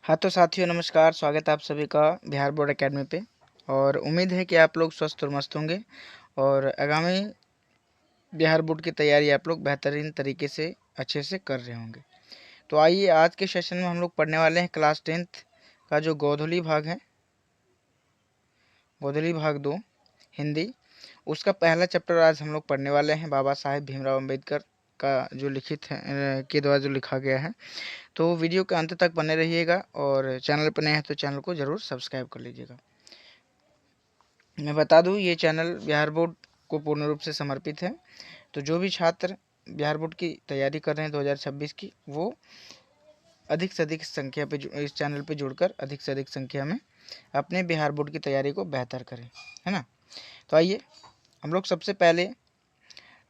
हाँ तो साथियों नमस्कार, स्वागत है आप सभी का बिहार बोर्ड एकेडमी पे। और उम्मीद है कि आप लोग स्वस्थ और मस्त होंगे और आगामी बिहार बोर्ड की तैयारी आप लोग बेहतरीन तरीके से अच्छे से कर रहे होंगे। तो आइए आज के सेशन में हम लोग पढ़ने वाले हैं क्लास 10th का जो गोधूली भाग है, गोधूली भाग 2 हिंदी, उसका पहला चैप्टर आज हम लोग पढ़ने वाले हैं। बाबा साहेब भीमराव अम्बेडकर का जो लिखित है के द्वारा जो लिखा गया है। तो वीडियो के अंत तक बने रहिएगा और चैनल पर नए हैं तो चैनल को ज़रूर सब्सक्राइब कर लीजिएगा। मैं बता दूं ये चैनल बिहार बोर्ड को पूर्ण रूप से समर्पित है। तो जो भी छात्र बिहार बोर्ड की तैयारी कर रहे हैं 2026 की, वो अधिक से अधिक संख्या पे इस चैनल पे जुड़कर अधिक से अधिक संख्या में अपने बिहार बोर्ड की तैयारी को बेहतर करें, है ना। तो आइए हम लोग सबसे पहले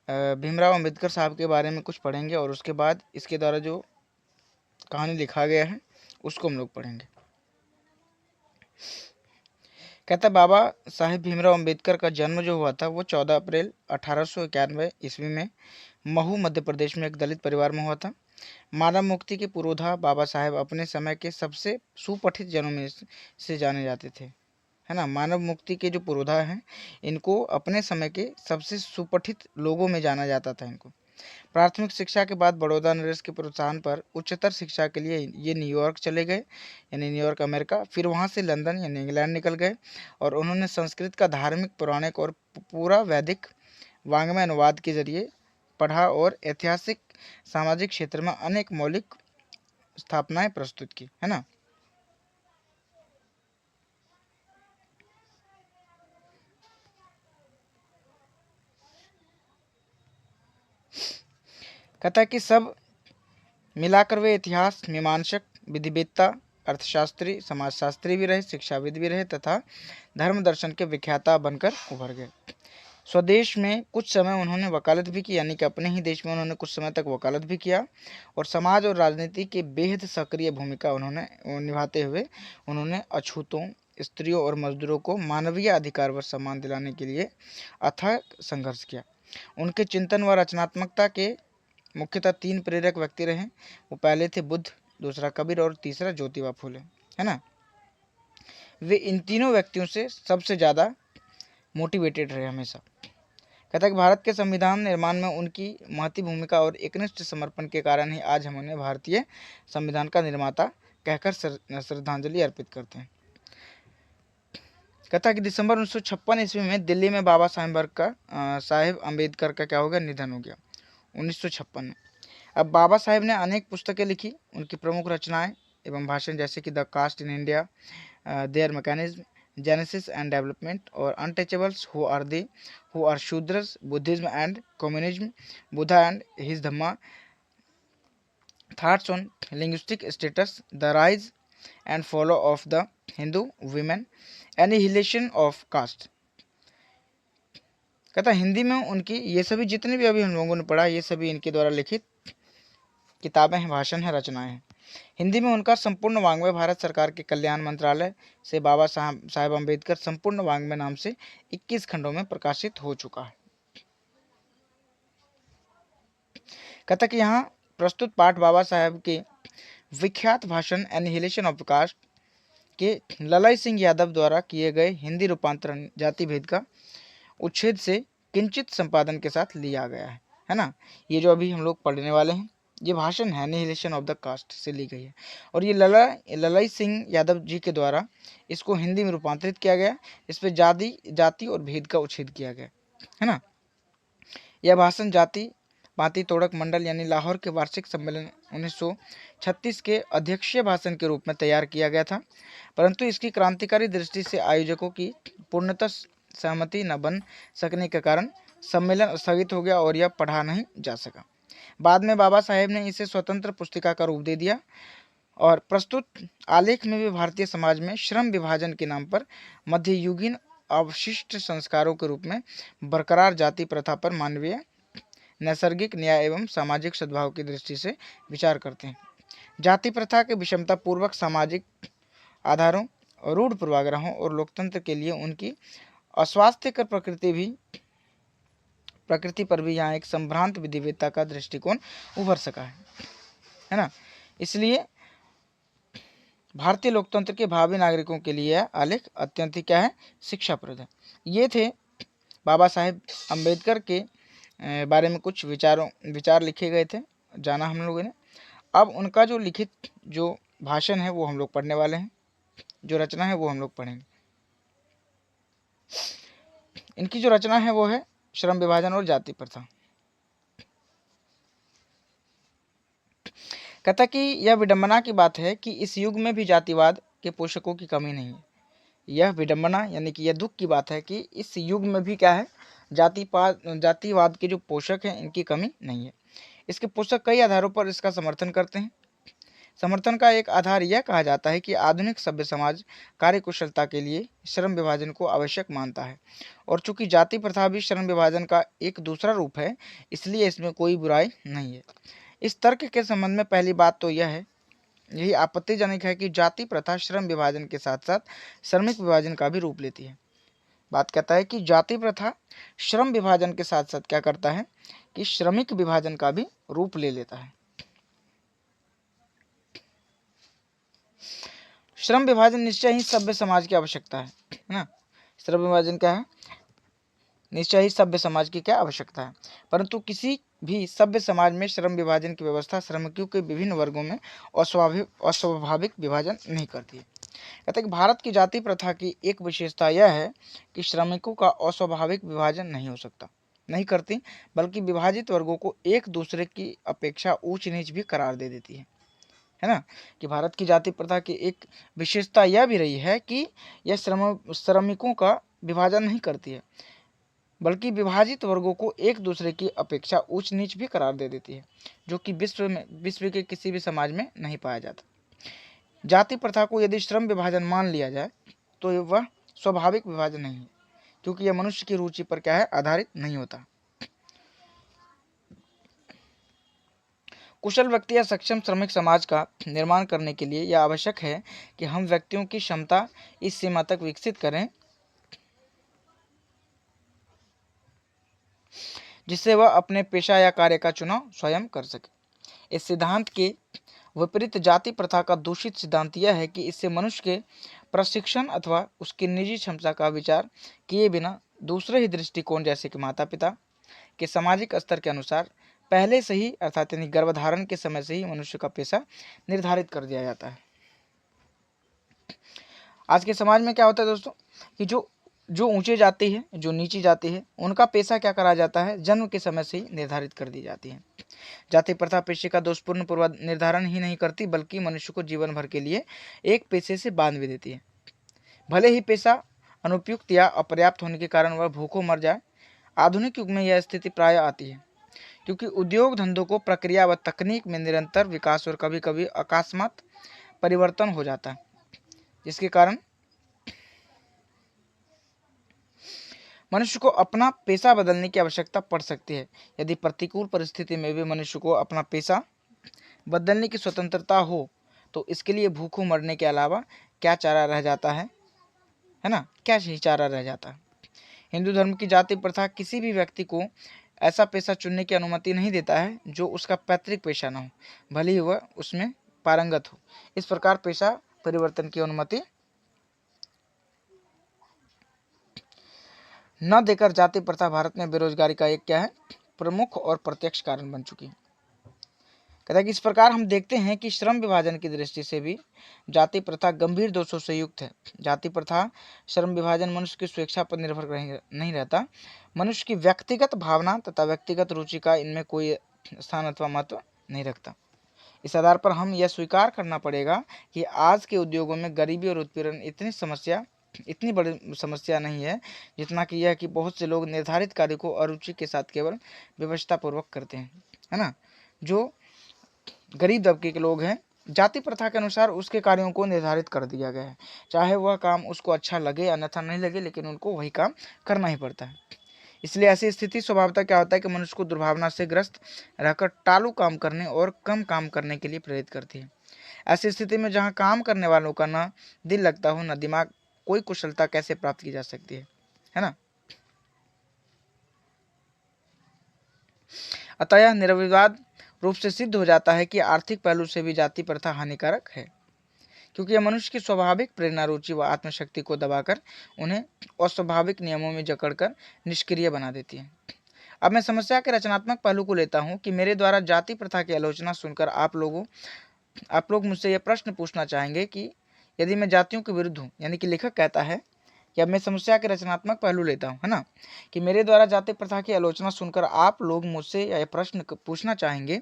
भीमराव अम्बेडकर साहब के बारे में कुछ पढ़ेंगे और उसके बाद इसके द्वारा जो कहानी लिखा गया है उसको हम लोग पढ़ेंगे। कहता बाबा साहेब भीमराव अम्बेडकर का जन्म जो हुआ था वो 14 अप्रैल 1891 ईस्वी में महू मध्य प्रदेश में एक दलित परिवार में हुआ था। मानव मुक्ति के पुरोधा बाबा साहेब अपने समय के सबसे सुपठित जनों में से जाने जाते थे, है ना। मानव मुक्ति के जो पुरोधा हैं इनको अपने समय के सबसे सुपठित लोगों में जाना जाता था इनको। प्राथमिक शिक्षा के बाद बड़ौदा नरेश के प्रोत्साहन पर उच्चतर शिक्षा के लिए ये न्यूयॉर्क चले गए, यानी न्यूयॉर्क अमेरिका। फिर वहाँ से लंदन यानी इंग्लैंड निकल गए और उन्होंने संस्कृत का धार्मिक, पौराणिक और पूरा वैदिक वाङ्मय अनुवाद के जरिए पढ़ा और ऐतिहासिक सामाजिक क्षेत्र में अनेक मौलिक स्थापनाएं प्रस्तुत की, है ना। कहता कि सब मिलाकर वे इतिहास मीमांसक, विधिवेत्ता, अर्थशास्त्री, समाजशास्त्री भी रहे, शिक्षाविद भी रहे तथा धर्म दर्शन के विख्याता बनकर उभर गए। स्वदेश में कुछ समय उन्होंने वकालत भी की, यानी कि अपने ही देश में उन्होंने कुछ समय तक वकालत भी किया और समाज और राजनीति की बेहद सक्रिय भूमिका उन्होंने निभाते हुए उन्होंने अछूतों, स्त्रियों और मजदूरों को मानवीय अधिकार व सम्मान दिलाने के लिए अथक संघर्ष किया। उनके चिंतन व रचनात्मकता के मुख्यतः 3 प्रेरक व्यक्ति रहे। वो पहले थे बुद्ध, दूसरा कबीर और तीसरा ज्योतिबा फूले, है ना। वे इन तीनों व्यक्तियों से सबसे ज़्यादा मोटिवेटेड रहे हमेशा। कहता है कि भारत के संविधान निर्माण में उनकी महती भूमिका और एकनिष्ठ समर्पण के कारण ही आज हम उन्हें भारतीय संविधान का निर्माता कहकर श्रद्धांजलि अर्पित करते हैं। कहता है कि दिसंबर 1956 ईस्वी में दिल्ली में बाबा साहेब अम्बेडकर का क्या हो गया, निधन हो गया 1956 में। अब बाबा साहेब ने अनेक पुस्तकें लिखी। उनकी प्रमुख रचनाएं एवं भाषण जैसे कि the caste in India, their mechanism, genesis and development और untouchables, who are Shudras, Buddhism and communism, Buddha and his Dhamma, thoughts on linguistic states, the rise and fall of the Hindu women, annihilation of caste. कहता हिंदी में उनकी ये सभी जितने भी अभी हम लोगों ने पढ़ा, ये सभी इनके द्वारा लिखित किताबें हैं, भाषण हैं, रचनाएं हैं। हिंदी में उनका संपूर्ण वाङ्मय भारत सरकार के कल्याण मंत्रालय से बाबा साहेब अम्बेडकर संपूर्ण वाङ्मय नाम से 21 खंडों में प्रकाशित हो चुका है। कहता कि यहाँ प्रस्तुत पाठ बाबा साहेब के विख्यात भाषण एनिहिलेशन ऑफ कास्ट के ललाई सिंह यादव द्वारा किए गए हिंदी रूपांतरण जाति भेद का उच्छेद से किंचित संपादन के साथ लिया गया है ना। ये जो अभी हम लोग पढ़ने वाले हैं ये भाषण है एनिहिलेशन ऑफ द कास्ट से ली गई है और ये ललाई सिंह यादव जी के द्वारा इसको हिंदी में रूपांतरित किया गया। इस पर जाति और भेद का उच्छेद किया गया, है ना। यह भाषण जाति पाति तोड़क मंडल यानी लाहौर के वार्षिक सम्मेलन 1936 के अध्यक्षीय भाषण के रूप में तैयार किया गया था, परंतु इसकी क्रांतिकारी दृष्टि से आयोजकों की पूर्णतः सहमति न बन सकने के कारण सम्मेलन स्थगित हो गया और यह पढ़ा नहीं जा सका। बाद में बाबा साहेब ने इसे स्वतंत्र पुस्तिका का रूप दे दिया और प्रस्तुत आलेख में भी भारतीय समाज में श्रम विभाजन के नाम पर मध्ययुगीन अवशिष्ट संस्कारों के रूप में बरकरार जाति प्रथा पर मानवीय नैसर्गिक न्याय एवं सामाजिक सद्भाव की दृष्टि से विचार करते हैं। जाति प्रथा के विषमता पूर्वक सामाजिक आधारों, रूढ़ पूर्वाग्रहों और लोकतंत्र के लिए उनकी अस्वास्थ्यकर प्रकृति पर भी यहाँ एक संभ्रांत विधिवेत्ता का दृष्टिकोण उभर सका है ना। इसलिए भारतीय लोकतंत्र के भावी नागरिकों के लिए यह आलेख अत्यंत ही क्या है, शिक्षाप्रद है। ये थे बाबा साहेब अम्बेडकर के बारे में कुछ विचार लिखे गए थे, जाना हम लोगों ने। अब उनका जो लिखित जो भाषण है वो हम लोग पढ़ने वाले हैं, जो रचना है वो हम लोग पढ़ेंगे। इनकी जो रचना है वो है श्रम विभाजन और जाति प्रथा। कहता कि यह विडंबना की बात है कि इस युग में भी जातिवाद के पोषकों की कमी नहीं है। यह विडंबना यानी कि यह दुख की बात है कि इस युग में भी क्या है, जातिवाद के जो पोषक हैं इनकी कमी नहीं है। इसके पोषक कई आधारों पर इसका समर्थन करते हैं। समर्थन का एक आधार यह कहा जाता है कि आधुनिक सभ्य समाज कार्यकुशलता के लिए श्रम विभाजन को आवश्यक मानता है, और चूंकि जाति प्रथा भी श्रम विभाजन का एक दूसरा रूप है, इसलिए इसमें कोई बुराई नहीं है। इस तर्क के संबंध में पहली बात तो यह है, यही आपत्तिजनक है कि जाति प्रथा श्रम विभाजन के साथ साथ श्रमिक विभाजन का भी रूप लेती है। बात कहता है कि जाति प्रथा श्रम विभाजन के साथ साथ क्या करता है कि श्रमिक विभाजन का भी रूप ले लेता है। श्रम विभाजन निश्चय ही सभ्य समाज की आवश्यकता है ना। श्रम विभाजन क्या है, निश्चय ही सभ्य समाज की क्या आवश्यकता है, परंतु किसी भी सभ्य समाज में श्रम विभाजन की व्यवस्था श्रमिकों के विभिन्न वर्गों में अस्वाभाविक विभाजन नहीं करती है। कहते हैं कि भारत की जाति प्रथा की एक विशेषता यह है कि श्रमिकों का अस्वाभाविक विभाजन नहीं हो सकता, नहीं करती, बल्कि विभाजित वर्गों को एक दूसरे की अपेक्षा ऊंच नीच भी करार दे देती है ना। कि भारत की जाति प्रथा की एक विशेषता यह भी रही है कि यह श्रमिकों का विभाजन नहीं करती है, बल्कि विभाजित वर्गों को एक दूसरे की अपेक्षा ऊंच नीच भी करार दे देती है, जो कि विश्व के किसी भी समाज में नहीं पाया जाता। जाति प्रथा को यदि श्रम विभाजन मान लिया जाए तो वह स्वाभाविक विभाजन नहीं है, क्योंकि यह मनुष्य की रुचि पर क्या है, आधारित नहीं होता। कुशल व्यक्ति या सक्षम श्रमिक समाज का निर्माण करने के लिए यह आवश्यक है कि हम व्यक्तियों की क्षमता इस सीमा तक विकसित करें जिससे वह अपने पेशा या कार्य का चुनाव स्वयं कर सके। इस सिद्धांत के विपरीत जाति प्रथा का दूषित सिद्धांत यह है कि इससे मनुष्य के प्रशिक्षण अथवा उसकी निजी क्षमता का विचार किए बिना दूसरे ही दृष्टिकोण जैसे कि माता पिता के सामाजिक स्तर के अनुसार पहले से ही अर्थात यानी गर्भधारण के समय से ही मनुष्य का पेशा निर्धारित कर दिया जाता है। आज के समाज में क्या होता है दोस्तों कि जो ऊंचे जाति है, जो नीची जाति है, उनका पेशा क्या करा जाता है, जन्म के समय से ही निर्धारित कर दी जाती है। जाति प्रथा पेशे का दोषपूर्ण पूर्व निर्धारण ही नहीं करती, बल्कि मनुष्य को जीवन भर के लिए एक पेशे से बांध भी देती है। भले ही पेशा अनुपयुक्त या अपर्याप्त होने के कारण वह भूखों मर जाए, आधुनिक युग में यह स्थिति प्राय आती है, क्योंकि उद्योग धंधों को प्रक्रिया व तकनीक में निरंतर विकास और कभी कभी अकस्मात परिवर्तन हो जाता है, जिसके कारण मनुष्य को अपना पेशा बदलने की आवश्यकता पड़ सकती है। यदि प्रतिकूल परिस्थिति में भी मनुष्य को अपना पेशा बदलने की स्वतंत्रता हो तो इसके लिए भूखों मरने के अलावा क्या चारा रह जाता है ना, क्या ही चारा रह जाता है। हिंदू धर्म की जाति प्रथा किसी भी व्यक्ति को ऐसा पेशा चुनने की अनुमति नहीं देता है जो उसका पैतृक पेशा न हो, भले ही वह उसमें पारंगत हो। इस प्रकार पेशा परिवर्तन की अनुमति न देकर जाति प्रथा भारत में बेरोजगारी का एक क्या है, प्रमुख और प्रत्यक्ष कारण बन चुकी है। कहता है कि इस प्रकार हम देखते हैं कि श्रम विभाजन की दृष्टि से भी जाति प्रथा गंभीर दोषों से युक्त है। जाति प्रथा श्रम विभाजन मनुष्य की स्वेच्छा पर निर्भर नहीं रहता, मनुष्य की व्यक्तिगत भावना तथा व्यक्तिगत रुचि का इनमें कोई स्थान अथवा महत्व नहीं रखता। इस आधार पर हम यह स्वीकार करना पड़ेगा कि आज के उद्योगों में गरीबी और उत्पीड़न इतनी बड़ी समस्या नहीं है जितना कि यह कि बहुत से लोग निर्धारित कार्य को अरुचि के साथ केवल व्यवस्था पूर्वक करते हैं, है ना। जो गरीब तबके के लोग हैं, जाति प्रथा के अनुसार उसके कार्यों को निर्धारित कर दिया गया है, चाहे वह काम उसको अच्छा लगे अन्यथा नहीं लगे, लेकिन उनको वही काम करना ही पड़ता है। इसलिए ऐसी स्थिति स्वभावतः क्या होता है कि मनुष्य को दुर्भावना से ग्रस्त रहकर टालू काम करने और कम काम करने के लिए प्रेरित करती है। ऐसी स्थिति में जहाँ काम करने वालों का न दिल लगता हो न दिमाग, कोई कुशलता कैसे प्राप्त की जा सकती है ना। अतः यह निर्विवाद रूप से सिद्ध हो जाता है कि आर्थिक पहलू से भी जाति प्रथा हानिकारक है, क्योंकि यह मनुष्य की स्वाभाविक प्रेरणा, रुचि व आत्मशक्ति को दबाकर उन्हें अस्वाभाविक नियमों में जकड़कर निष्क्रिय बना देती है। अब मैं समस्या के रचनात्मक पहलू को लेता हूं कि मेरे द्वारा जाति प्रथा की आलोचना सुनकर आप लोग मुझसे यह प्रश्न पूछना चाहेंगे कि यदि मैं जातियों के विरुद्ध हूँ, यानी कि लेखक कहता है कि अब मैं समस्या के रचनात्मक पहलू लेता हूँ, है ना, कि मेरे द्वारा जाति प्रथा की आलोचना सुनकर आप लोग मुझसे यह प्रश्न पूछना चाहेंगे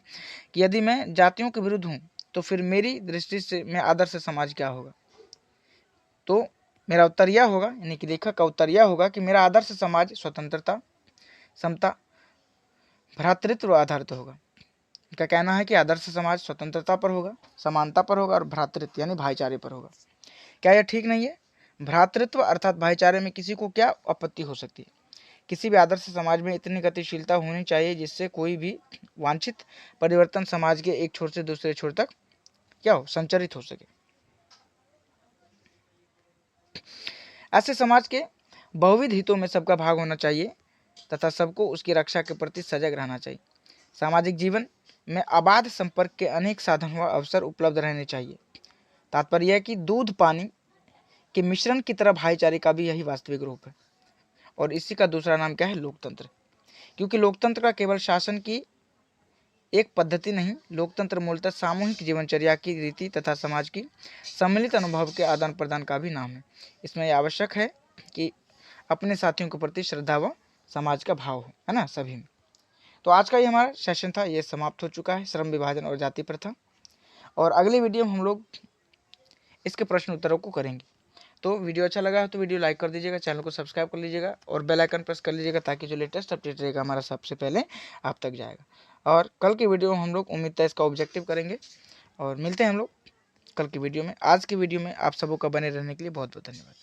कि यदि मैं जातियों के विरुद्ध हूँ तो फिर मेरी दृष्टि से मैं आदर्श समाज क्या होगा। तो मेरा उत्तर यह होगा, यानी कि लेखक का उत्तर यह होगा कि मेरा आदर्श समाज स्वतंत्रता, समता, भ्रातृत्व आधारित होगा। इनका कहना है कि आदर्श समाज स्वतंत्रता पर होगा, समानता पर होगा और भ्रातृत्व यानी भाईचारे पर होगा। क्या यह ठीक नहीं है? भ्रातृत्व अर्थात भाईचारे में किसी को क्या आपत्ति हो सकती है? किसी भी आदर्श समाज में इतनी गतिशीलता होनी चाहिए जिससे कोई भी वांछित परिवर्तन समाज के एक छोर से दूसरे छोर तक क्या हो, संचरित हो सके। ऐसे समाज के बहुविध हितों में सबका भाग होना चाहिए तथा सबको उसकी रक्षा के प्रति सजग रहना चाहिए। सामाजिक जीवन में अबाध संपर्क के अनेक साधन व अवसर उपलब्ध रहने चाहिए। तात्पर्य यह कि दूध पानी के मिश्रण की तरह भाईचारे का भी यही वास्तविक रूप है। और इसी का दूसरा नाम क्या है? लोकतंत्र। क्योंकि लोकतंत्र का केवल शासन की एक पद्धति नहीं, लोकतंत्र मूलतः सामूहिक जीवनचर्या की रीति तथा समाज की सम्मिलित अनुभव के आदान प्रदान का भी नाम है। इसमें यह आवश्यक है कि अपने साथियों के प्रति श्रद्धा व समाज का भाव हो, है ना, सभी में। तो आज का ये हमारा सेशन था, ये समाप्त हो चुका है, श्रम विभाजन और जाति प्रथा। और अगली वीडियो में हम लोग इसके प्रश्न उत्तरों को करेंगे। तो वीडियो अच्छा लगा हो तो वीडियो लाइक कर दीजिएगा, चैनल को सब्सक्राइब कर लीजिएगा और बेल आइकन प्रेस कर लीजिएगा ताकि जो लेटेस्ट अपडेट रहेगा हमारा सबसे पहले आप तक जाएगा। और कल की वीडियो में हम लोग उम्मीद है इसका ऑब्जेक्टिव करेंगे और मिलते हैं हम लोग कल की वीडियो में। आज की वीडियो में आप सबों का बने रहने के लिए बहुत बहुत धन्यवाद।